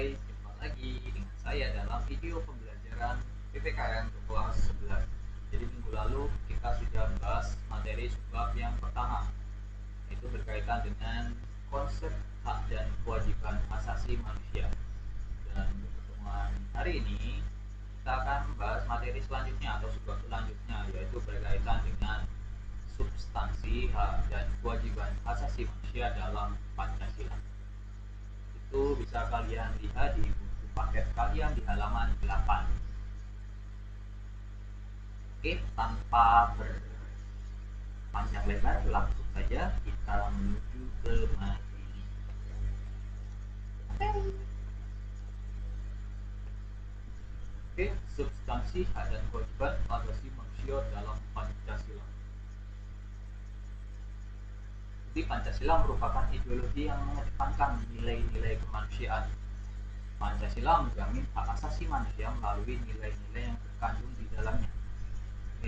hai, jumpa lagi dengan saya dalam video pembelajaran PPKN untuk kelas 11. Jadi minggu lalu kita sudah membahas materi subbab yang pertama, yaitu berkaitan dengan konsep hak dan kewajiban asasi manusia. Dan untuk pertemuan hari ini kita akan membahas materi selanjutnya atau subbab selanjutnya, yaitu berkaitan dengan substansi hak dan kewajiban asasi manusia dalam Pancasila. Itu bisa kalian lihat di buku paket kalian di halaman 8. Oke, tanpa berpanjang lebar, langsung saja kita menuju ke materi. Oke, substansi hak dan kewajiban asasi manusia dalam Pancasila. Jadi Pancasila merupakan ideologi yang mengedepankan nilai-nilai kemanusiaan. Pancasila menjamin hak asasi manusia melalui nilai-nilai yang terkandung di dalamnya.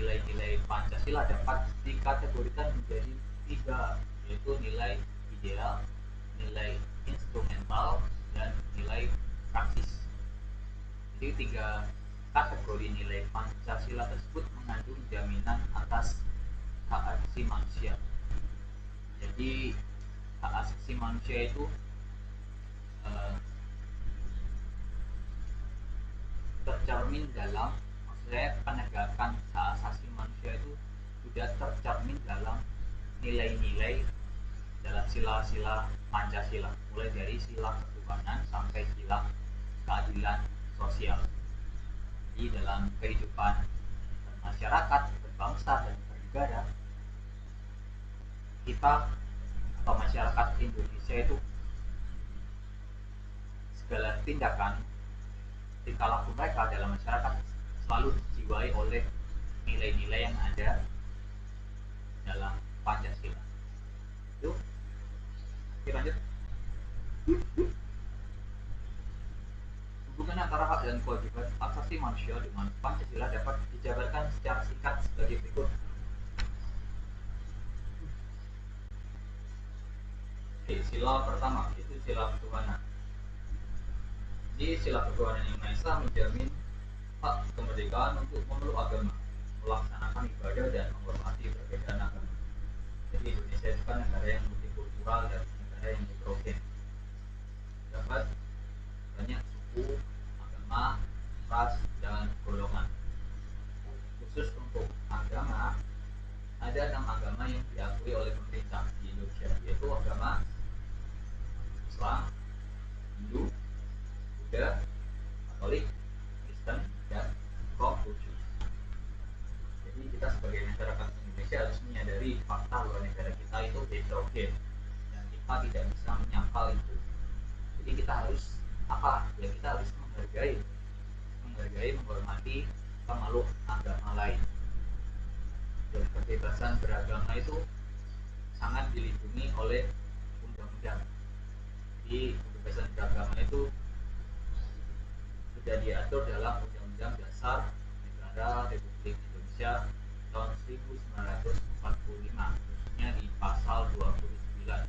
Nilai-nilai Pancasila dapat dikategorikan menjadi 3, yaitu nilai ideal, nilai instrumental, dan nilai praksis. Jadi 3 kategori nilai Pancasila tersebut mengandung jaminan atas hak asasi manusia. Jadi hak asasi manusia itu tercermin dalam, maksudnya penegakan hak asasi manusia itu sudah tercermin dalam nilai-nilai dalam sila-sila Pancasila, mulai dari sila ketuhanan sampai sila keadilan sosial. Di dalam kehidupan masyarakat, berbangsa, dan bernegara, kita atau masyarakat Indonesia itu segala tindakan tingkah laku mereka dalam masyarakat selalu dijiwai oleh nilai-nilai yang ada dalam Pancasila. Itu kita lanjut. Hubungan antara hak dan kewajiban asasi manusia dengan Pancasila dapat dijabarkan secara singkat sebagai berikut. Sila pertama yaitu sila ketuhanan. Di sila ketuhanan yang Maha Esa menjamin hak kemerdekaan untuk memeluk agama, melaksanakan ibadah, dan menghormati perbedaan agama. Jadi Indonesia itu kan negara yang multikultural dan negara yang heterogen. Dapat banyak suku, agama, ras, dan golongan. Khusus untuk agama, ada 6 agama yang diakui oleh pemerintah di Indonesia, yaitu agama Islam, Hindu, Buddha, Katolik, Kristen, dan Konfusius. Jadi kita sebagai masyarakat Indonesia harus menyadari fakta bahwa negara kita itu heterogen dan kita tidak bisa menyangkal itu. Jadi kita harus apa? Ya kita harus menghargai, menghormati pemeluk agama lain. Dan kebebasan beragama itu sangat dilindungi oleh undang-undang. Di kebebasan beragama itu sudah diatur dalam Undang-Undang Dasar Negara Republik Indonesia tahun 1945, khususnya di pasal 29.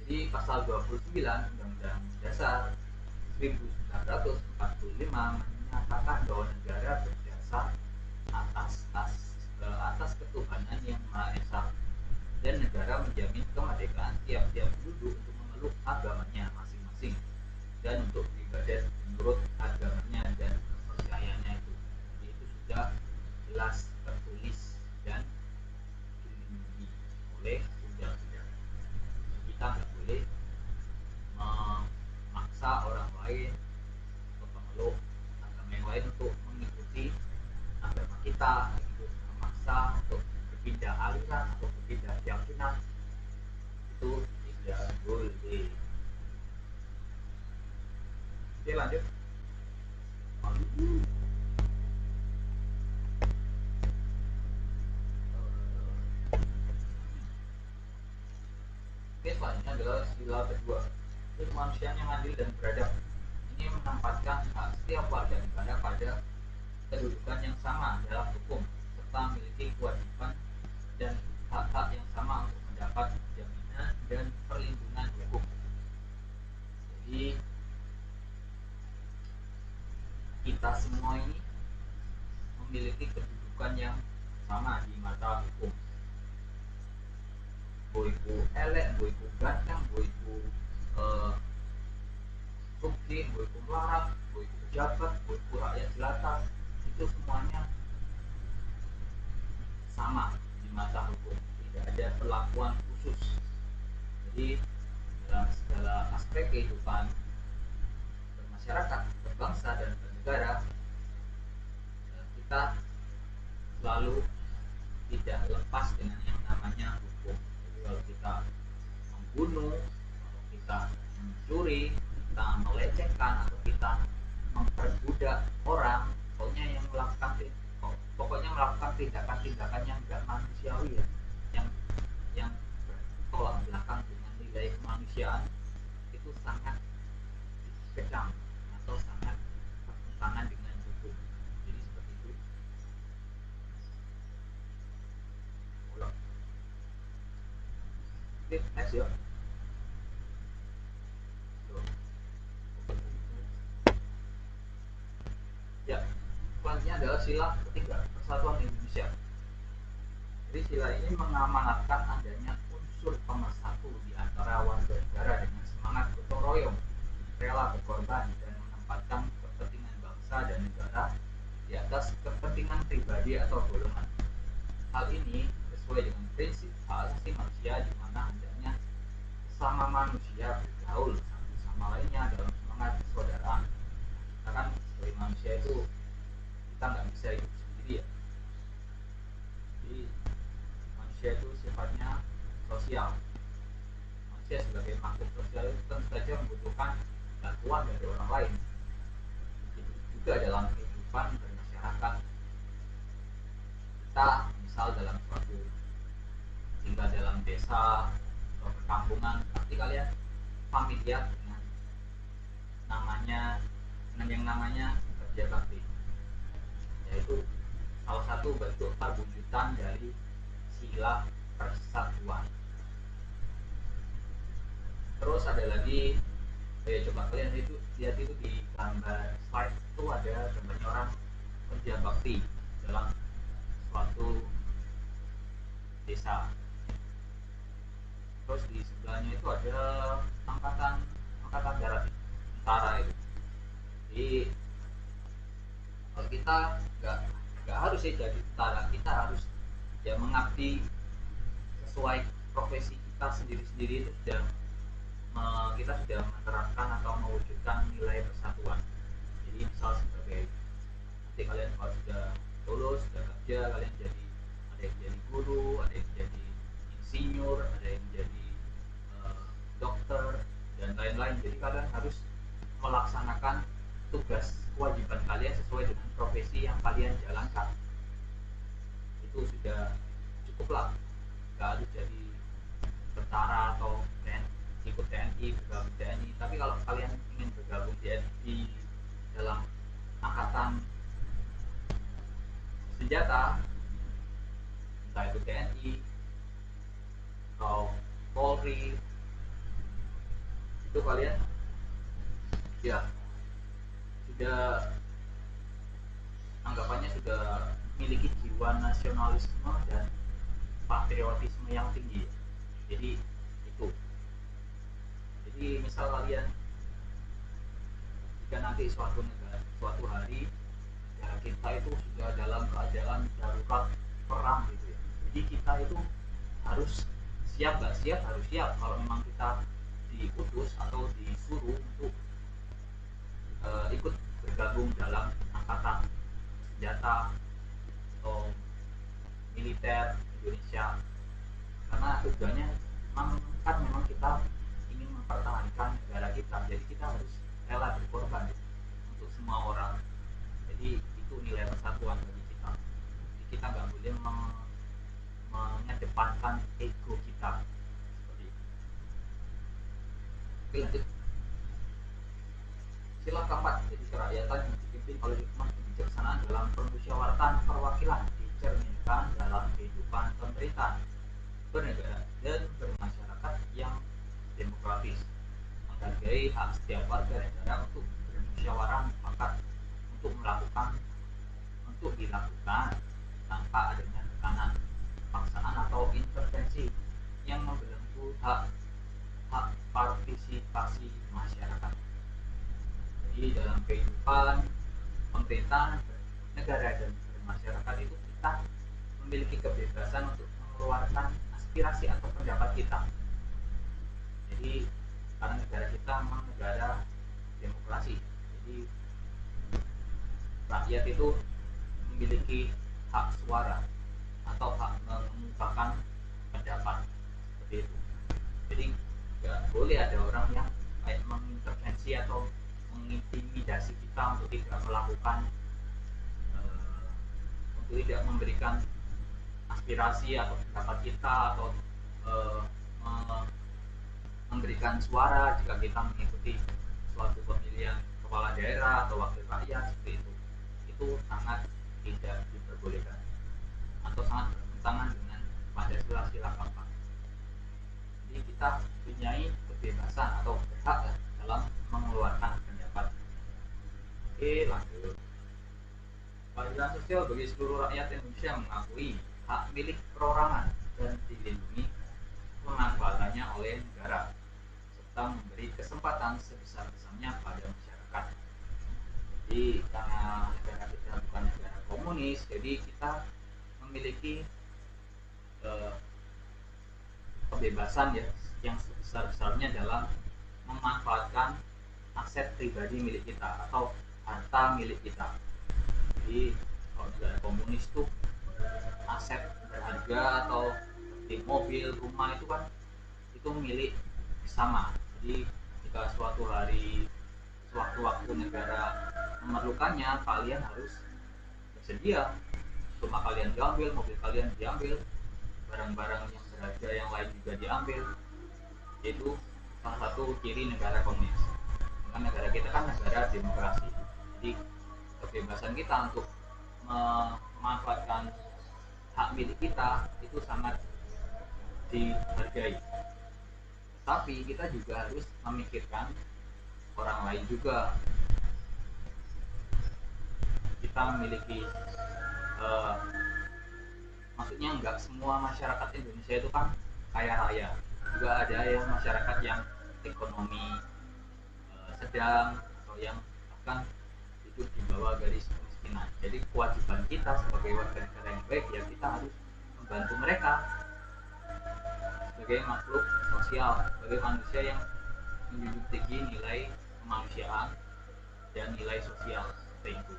Jadi pasal 29 Undang-Undang Dasar 1945 menyatakan bahwa negara berdasar atas ketuhanan yang Maha Esa, dan negara menjamin kemerdekaan tiap-tiap penduduk untuk memeluk agamanya masing-masing dan untuk beribadah menurut agamanya dan kepercayaannya itu. Jadi itu sudah jelas tertulis dan dilindungi oleh undang-undang. Kita nggak boleh memaksa orang lain atau pemeluk agama yang lain untuk mengikuti agama kita, memaksa untuk berpindah aliran atau berpindah keyakinan, itu tidak boleh. Oke, lanjut. Oke, selanjutnya adalah sila kedua, yaitu kemanusiaan yang adil dan beradab. Ini menempatkan hak setiap warga negara pada kedudukan yang sama dalam hukum, serta memiliki kewajiban dan hak-hak yang sama untuk mendapat jaminan dan perlindungan hukum. Jadi kita semua ini memiliki kedudukan yang sama di mata hukum. Boiku elek, boiku ganteng, boiku sugih, boiku melarat, boiku pejabat, boiku rakyat jelata, itu semuanya sama di mata hukum. Tidak ada perlakuan khusus. Jadi dalam segala aspek kehidupan bermasyarakat, berbangsa dan bernegara, kita selalu tidak lepas dengan yang namanya hukum. Jadi kalau kita membunuh, atau kita mencuri, kita melecehkan, atau kita memperbudak orang, pokoknya melakukan tindakan-tindakan yang tidak manusiawi ya, yang bertolak belakang dengan nilai kemanusiaan, itu sangat kejam atau sangat bertentangan dengan hukum. Jadi seperti itu. Oke, next ya. Ya, selanjutnya adalah sila ketiga, Persatuan Indonesia. Jadi sila ini mengamanatkan adanya unsur pemersatu di antara warga negara dengan semangat gotong royong, rela berkorban, dan menempatkan kepentingan bangsa dan negara di atas kepentingan pribadi atau golongan. Hal ini sesuai dengan prinsip hak asasi manusia, di mana hendaknya sesama manusia bergaul satu sama lainnya dalam semangat persaudaraan. Kita kan sebagai manusia itu kita nggak bisa hidup sendiri ya. Jadi manusia itu sifatnya sosial. Manusia sebagai makhluk sosial itu tentu saja membutuhkan bantuan dari orang lain. Begitu juga dalam kehidupan bermasyarakat. Kita misal dalam suatu tinggal dalam desa atau perkampungan, pasti kalian familiar dengan yang namanya kerja bakti, yaitu salah satu bentuk perwujudan dari sila persatuan. Terus ada lagi, coba kalian lihat itu di gambar slide itu, ada gambarnya orang kerja bakti dalam suatu desa. Terus di sebelahnya itu ada angkatan darat, tentara itu. Jadi kalau kita nggak harus ya jadi tentara, kita harus ya mengabdi sesuai profesi kita sendiri itu. Kita sudah menerapkan atau mewujudkan nilai persatuan. Jadi misal sebagai nanti kalian kalau sudah lulus, sudah kerja, kalian jadi, ada yang jadi guru, ada yang jadi insinyur, ada yang jadi dokter dan lain-lain. Jadi kalian harus melaksanakan tugas kewajiban kalian sesuai dengan profesi yang kalian jalankan. Itu sudah cukuplah, nggak harus jadi tentara atau ikut TNI, bergabung TNI. Tapi kalau kalian ingin bergabung di dalam angkatan senjata, entah itu TNI atau Polri, itu kalian ya sudah anggapannya sudah memiliki jiwa nasionalisme dan patriotisme yang tinggi. Jadi itu. Jadi misal kalian, jika nanti suatu hari negara kita itu sudah dalam keadaan darurat perang gitu ya, jadi kita itu harus siap, nggak siap harus siap. Kalau memang kita diutus atau disuruh untuk ikut bergabung dalam angkatan senjata atau militer Indonesia, karena tujuannya memang kita ingin mempertahankan negara kita. Jadi kita harus rela berkorban untuk semua orang. Jadi itu nilai persatuan bagi kita. Jadi kita nggak boleh mengedepankan ego kita seperti itu. Oke, lanjut. Sila keempat, jadi kerakyatan yang dipimpin oleh hikmah kebijaksanaan dalam permusyawaratan perwakilan, dicerminkan dalam kehidupan pemerintahan, bernegara dan bermasyarakat yang demokratis, menghargai hak setiap warga negara untuk bermusyawarah mufakat, untuk dilakukan tanpa adanya tekanan, paksaan atau intervensi yang membelenggu hak partisipasi masyarakat. Jadi dalam kehidupan pemerintah, negara dan masyarakat itu kita memiliki kebebasan untuk mengeluarkan aspirasi atau pendapat kita. Jadi karena negara kita memang negara demokrasi, jadi rakyat itu memiliki hak suara atau hak mengungkapkan pendapat seperti itu. Jadi nggak boleh ada orang yang kayak mengintervensi atau mengintimidasi kita untuk tidak melakukan untuk tidak memberikan aspirasi atau pendapat kita atau memberikan suara jika kita mengikuti suatu pemilihan kepala daerah atau wakil rakyat seperti itu sangat tidak diperbolehkan atau sangat bertentangan dengan Pancasila sila keempat. Jadi kita punya kebebasan atau hak dalam mengeluarkan pendapat. Oke, lanjut. Keadilan sosial bagi seluruh rakyat Indonesia mengakui hak milik perorangan dan dilindungi pemanfaatannya oleh negara serta memberi kesempatan sebesar-besarnya pada masyarakat. Jadi karena negara kita bukan negara komunis, jadi kita memiliki kebebasan ya yang sebesar-besarnya dalam memanfaatkan aset pribadi milik kita atau harta milik kita. Jadi kalau negara komunis tuh aset berharga atau seperti mobil, rumah itu kan itu milik bersama. Jadi jika suatu hari sewaktu-waktu negara memerlukannya, kalian harus bersedia. Rumah kalian diambil, mobil kalian diambil, barang-barang yang berharga yang lain juga diambil. Itu salah satu ciri negara komunis. Dengan negara kita kan negara demokrasi. Jadi kebebasan kita untuk memanfaatkan hak milik kita itu sangat dihargai. Tapi kita juga harus memikirkan orang lain juga. Kita memiliki maksudnya nggak semua masyarakat Indonesia itu kan kaya raya, juga ada yang masyarakat yang ekonomi sedang atau yang bahkan hidup di bawah garis kemiskinan. Jadi kewajiban kita sebagai warga negara yang baik ya kita harus membantu mereka sebagai makhluk sosial, sebagai manusia yang menjunjung tinggi nilai kemanusiaan dan nilai sosial seperti itu.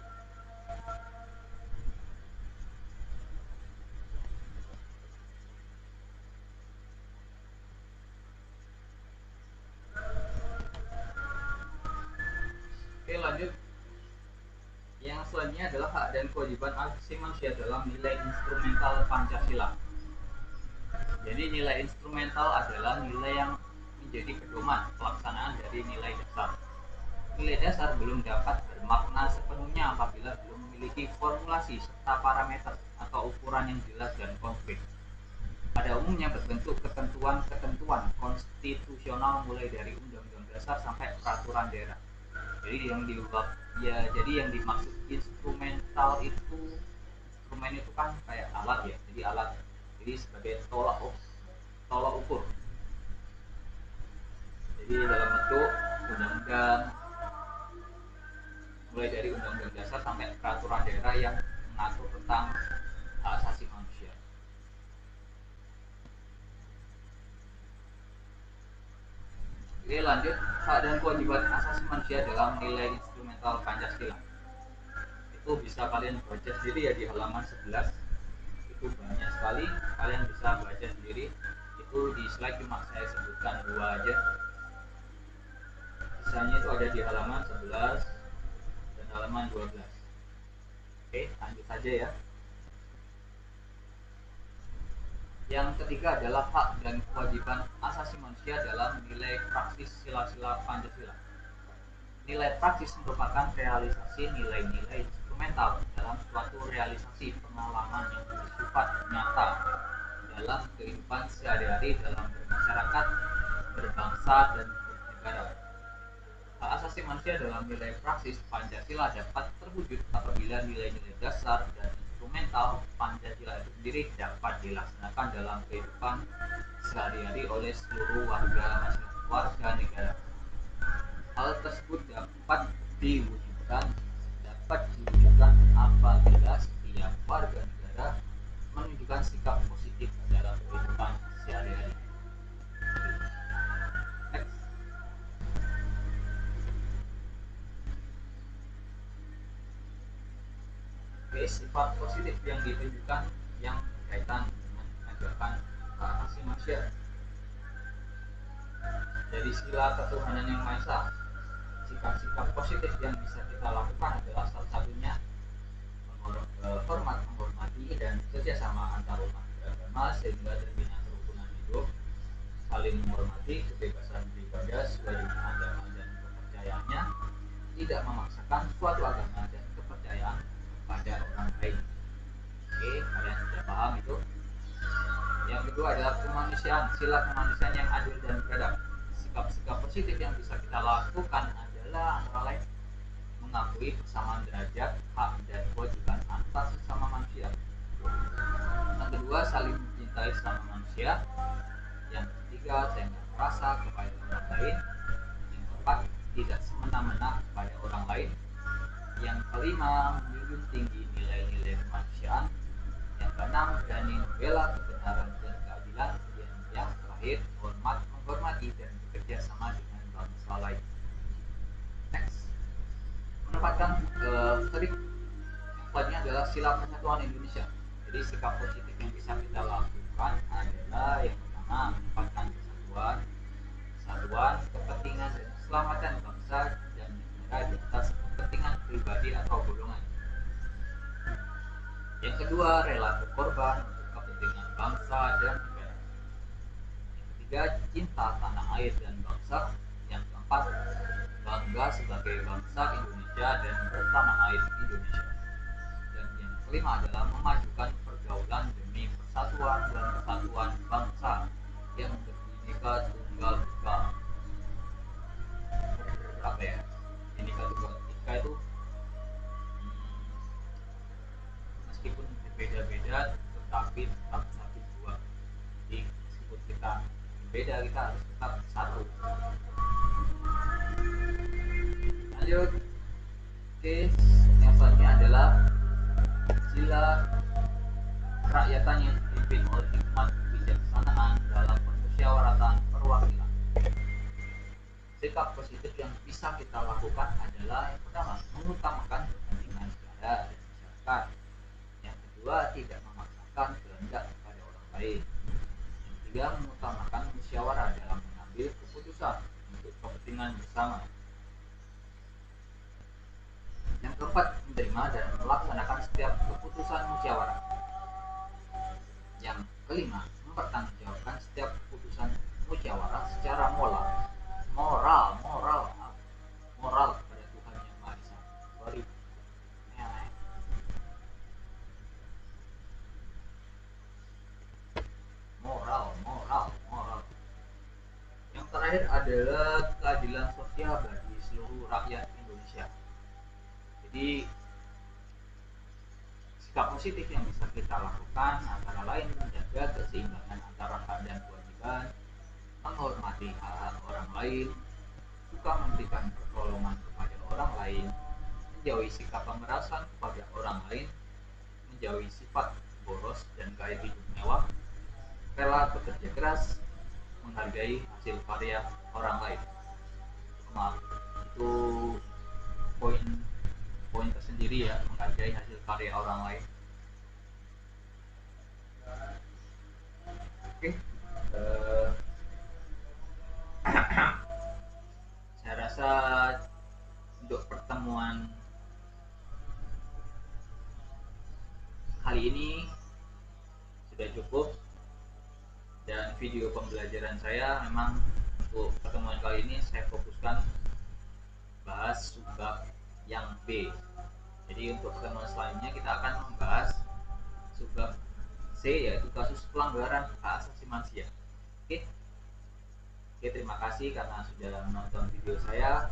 Oke, lanjut. Yang selanjutnya adalah hak dan kewajiban asasi manusia dalam nilai instrumental Pancasila. Jadi nilai instrumental adalah nilai yang menjadi pedoman pelaksanaan dari nilai dasar. Nilai dasar belum dapat bermakna sepenuhnya apabila belum memiliki formulasi serta parameter atau ukuran yang jelas dan konkret. Pada umumnya berbentuk ketentuan-ketentuan konstitusional mulai dari undang-undang dasar sampai peraturan daerah. Jadi yang dimaksud instrumental itu, instrumen itu kan kayak alat ya, jadi sebagai tolak ukur. Jadi dalam bentuk undang-undang, mulai dari undang-undang dasar sampai peraturan daerah yang mengatur tentang hak asasi manusia. Oke, lanjut. Hak dan kewajiban asasi manusia dalam nilai instrumental Pancasila. Itu bisa kalian baca sendiri ya di halaman 11. Itu banyak sekali, kalian bisa baca sendiri. Itu di slide cuma saya sebutkan 2 aja. Sisanya itu ada di halaman 11 dan halaman 12. Oke, lanjut saja ya. Yang ketiga adalah hak dan kewajiban asasi manusia dalam nilai praksis sila-sila Pancasila. Nilai praksis merupakan realisasi nilai-nilai instrumental dalam suatu realisasi pengalaman yang bersifat nyata dalam kehidupan sehari-hari dalam bermasyarakat, berbangsa, dan bernegara. Hak asasi asasi manusia dalam nilai praksis Pancasila dapat terwujud apabila nilai-nilai dasar dan instrumental Pancasila itu sendiri dapat dilaksanakan dalam kehidupan sehari-hari oleh seluruh warga negara. Hal tersebut dapat diwujudkan apabila setiap warga negara menunjukkan sikap positif dalam kehidupan sehari-hari. Sifat positif yang ditunjukkan yang berkaitan dengan ajakan hak asasi manusia. Dari sila ketuhanan yang Maha Esa, sikap-sikap positif yang bisa kita lakukan adalah salah satunya menghormati dan kerjasama antar umat beragama sehingga terbina kerukunan hidup, saling menghormati kebebasan beribadah sesuai dengan agama dan kepercayaannya, tidak memaksakan suatu agama dan kepercayaan pada orang lain. Oke, kalian sudah paham itu. Yang kedua adalah kemanusiaan, sila kemanusiaan yang adil dan beradab. Sikap-sikap positif yang bisa kita lakukan adalah antara lain mengakui persamaan derajat, hak dan kewajiban antar sesama manusia. Yang kedua, saling mencintai sesama manusia. Yang ketiga, jangan merasa kepada orang lain. Yang keempat, tidak semena-mena kepada orang lain. Yang kelima, menjunjung tinggi nilai-nilai kemanusiaan. Yang keenam, berani membela kebenaran dan keadilan. Dan yang terakhir, menghormati dan bekerja sama dengan bangsa lain. Next. Menempatkan yang selanjutnya adalah sila persatuan Indonesia. Jadi sikap positif yang bisa kita lakukan adalah yang pertama, menempatkan kesatuan, kepentingan dan keselamatan bangsa dan negara di atas kepentingan pribadi atau golongan. Yang kedua, rela berkorban untuk kepentingan bangsa dan negara. Yang ketiga, cinta tanah air dan bangsa. Yang keempat, bangga sebagai bangsa Indonesia dan bertanah air Indonesia. Dan yang kelima adalah memajukan pergaulan demi persatuan dan kesatuan bangsa yang berbhinneka tunggal ika. Apa ya? Bhinneka tunggal ika itu meskipun berbeda-beda tetapi tetap satu dua. Jadi meskipun kita berbeda, kita harus tetap satu. Lanjut. Oke, yang selanjutnya adalah sila kerakyatan yang dipimpin oleh hikmat kebijaksanaan dalam permusyawaratan perwakilan. Sikap positif yang bisa kita lakukan adalah yang pertama, mengutamakan kepentingan negara dan masyarakat. Yang kedua, tidak memaksakan kehendak kepada orang lain. Yang ketiga, mengutamakan musyawarah dalam mengambil keputusan untuk kepentingan bersama. Yang keempat, menerima dan melaksanakan setiap keputusan musyawarah. Yang kelima, mempertanggungjawabkan setiap keputusan musyawarah secara moral kepada Tuhan yang Maha Esa. Moral. Yang terakhir adalah keadilan sosial bagi seluruh rakyat Indonesia. Jadi sikap positif yang bisa kita lakukan antara lain menjaga keseimbangan antara hak dan kewajiban, menghormati hak orang lain, suka memberikan pertolongan kepada orang lain, menjauhi sikap pemerasan kepada orang lain, menjauhi sifat boros dan gaya hidup mewah, rela bekerja keras, menghargai hasil karya orang lain. Itu poin tersendiri ya, menghargai hasil karya orang lain. Oke. Saya rasa untuk pertemuan kali ini sudah cukup, dan video pembelajaran saya memang untuk pertemuan kali ini saya fokuskan bahas subbab yang B. Jadi untuk pertemuan selanjutnya kita akan membahas subbab C, yaitu kasus pelanggaran hak asasi manusia. Oke, terima kasih karena sudah menonton video saya.